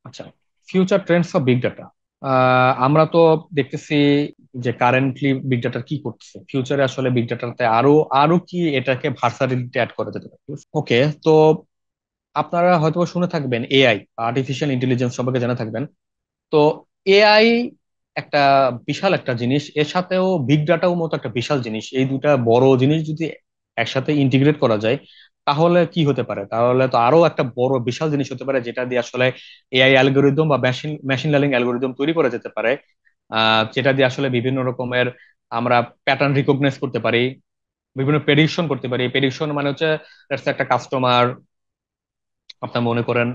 আচ্ছা, future Trends of big data. আমরা তো দেখতেছি যে কারেন্টলি বিগ ডাটা কি করতেছে, ফিউচারে আসলে বিগ ডাটাতে আরো আরো কি এটাকে ভার্সাটিলিটি অ্যাড করা যেতে পারে। ওকে, তো আপনারা হয়তো শুনে থাকবেন এআই, আর্টিফিশিয়াল ইন্টেলিজেন্স সম্পর্কে জেনে থাকবেন। তো এআই একটা বিশাল একটা জিনিস, এর সাথেও বিগ ডাটাও মতো একটা বিশাল জিনিস। এই দুটা বড় জিনিস যদি একসাথে ইন্টিগ্রেট করা যায় তাহলে কি হতে পারে? তাহলে তো আরো একটা বড় বিশাল জিনিস হতে পারে, যেটা দিয়ে আসলে এআই অ্যালগোরিদম বা মেশিন মেশিন লার্নিং অ্যালগোরিদম তৈরি করা যেতে পারে। যেটা দিয়ে আসলে বিভিন্ন রকমের আমরা প্যাটার্ন রিকগনাইজ করতে পারি, বিভিন্ন প্রেডিকশন করতে পারি। প্রেডিকশন মানে হচ্ছে let's say একটা কাস্টমার, আপনার মনে করেন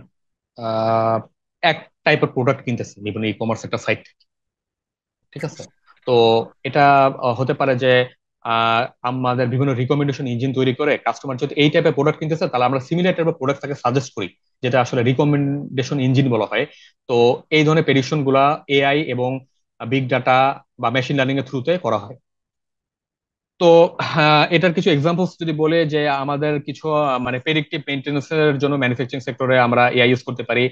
আহ এক টাইপের প্রোডাক্ট কিনতেছে বিভিন্ন ই কমার্স একটা সাইট, ঠিক আছে? তো এটা হতে পারে যে আহ, আমাদের বিভিন্ন রিকমেন্ডেশন ইঞ্জিন তৈরি করে কাস্টমার যদি এই টাইপের প্রোডাক্ট কিনতেছে তাহলে আমরা সিমিলার টাইপের প্রোডাক্ট তাকে সাজেস্ট করি, যেটা আসলে রিকমেন্ডেশন ইঞ্জিন বলা হয়। তো এই ধরনের প্রেডিকশন গুলা এআই এবং বিগ ডাটা বা মেশিন লার্নিং এর থ্রুতে করা হয়। তো এটার কিছু এক্সাম্পলস যদি বলে যে আমাদের কিছু মানে প্রেডিক্টিভ মেইনটেনেন্স এর জন্য ম্যানুফ্যাকচারিং সেক্টরে আমরা এআই ইউজ করতে পারি।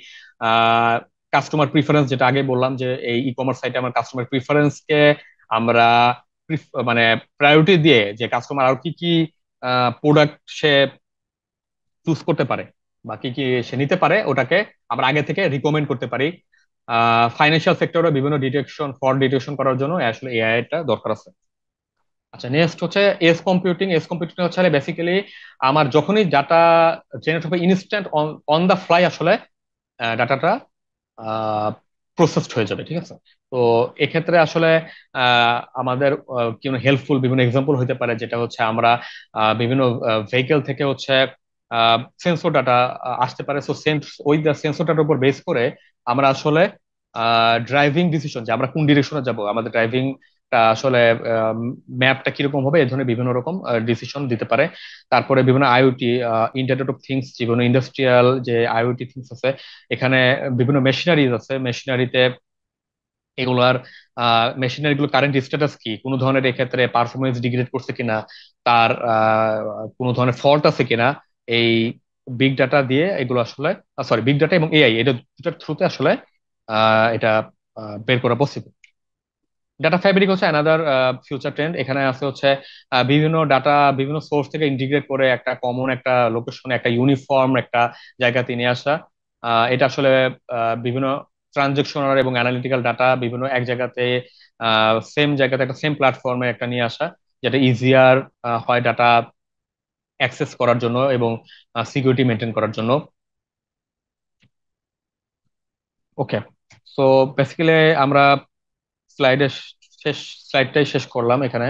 কাস্টমার প্রিফারেন্স, যেটা আগে বললাম যে এই ই কমার্স সাইটে আমার কাস্টমার প্রিফারেন্স কে আমরা মানে প্রায়োরিটি দিয়ে যে কাস্টমার আর কি কি প্রোডাক্ট সে চুজ করতে পারে বা কি কি সে নিতে পারে, ওটাকে আমরা আগে থেকে রিকমেন্ড করতে পারি। ফাইন্যান্সিয়াল সেক্টরে বিভিন্ন ডিটেকশন, ফ্রড ডিটেকশন করার জন্য আসলে এআই টা দরকার আছে। আচ্ছা, নেক্সট হচ্ছে এজ কম্পিউটিং। এজ কম্পিউটিং হচ্ছে বেসিক্যালি আমার যখনই ডাটা জেনারেট হবে ইনস্ট্যান্ট অন দা ফ্লাই আসলে ডাটাটা প্রসেসড হয়ে যাবে, ঠিক আছে? তো এক্ষেত্রে আসলে আমাদের কি হেল্পফুল বিভিন্ন এক্সাম্পল হতে পারে, যেটা হচ্ছে আমরা বিভিন্ন ভেহিকেল থেকে হচ্ছে সেন্সর ডাটা আসতে পারে। সো ওই সেন্সর ডাটার উপর বেস করে আমরা আসলে ড্রাইভিং ডিসিশন, যে আমরা কোন ডিরেকশনে যাব, আমাদের ড্রাইভিং আসলে ম্যাপটা কিরকম হবে, এই ধরনের বিভিন্ন রকম ডিসিশন দিতে পারে। তারপরে বিভিন্ন আইওটি, ইন্টারনেট অফ থিংস, বিভিন্ন ইন্ডাস্ট্রিয়াল যে আইওটি থিংস আছে, এখানে বিভিন্ন মেশিনারিজ আছে। মেশিনারিতে এগুলার মেশিনারি গুলো কারেন্ট স্ট্যাটাস কি, কোনো ধরনের এক্ষেত্রে পারফরমেন্স ডিগ্রেড করছে কিনা, তার কোনো ধরনের ফল্ট আছে কিনা, এই বিগ ডাটা দিয়ে এগুলো আসলে, সরি, বিগ ডাটা এবং এআই এটা দুটার থ্রুতে আসলে এটা বের করা পসিবল। ডাটা ফ্যাব্রিক হচ্ছে অ্যানাদার ফিউচার ট্রেন্ড। এখানে আছে হচ্ছে বিভিন্ন ডাটা বিভিন্ন সোর্স থেকে ইন্টিগ্রেট করে একটা কমন একটা লোকেশনে, একটা ইউনিফর্ম একটা জায়গাতে নিয়ে আসা। এটা আসলে বিভিন্ন ট্রানজেকশনাল এবং অ্যানালিটিক্যাল ডাটা বিভিন্ন এক জায়গাতে, সেম জায়গাতে একটা সেম প্ল্যাটফর্মে একটা নিয়ে আসা, যেটা ইজিয়ার হয় ডাটা অ্যাক্সেস করার জন্য এবং সিকিউরিটি মেনটেন করার জন্য। ওকে, সো বেসিক্যালি আমরা স্লাইডের শেষ স্লাইডটাই শেষ করলাম এখানে।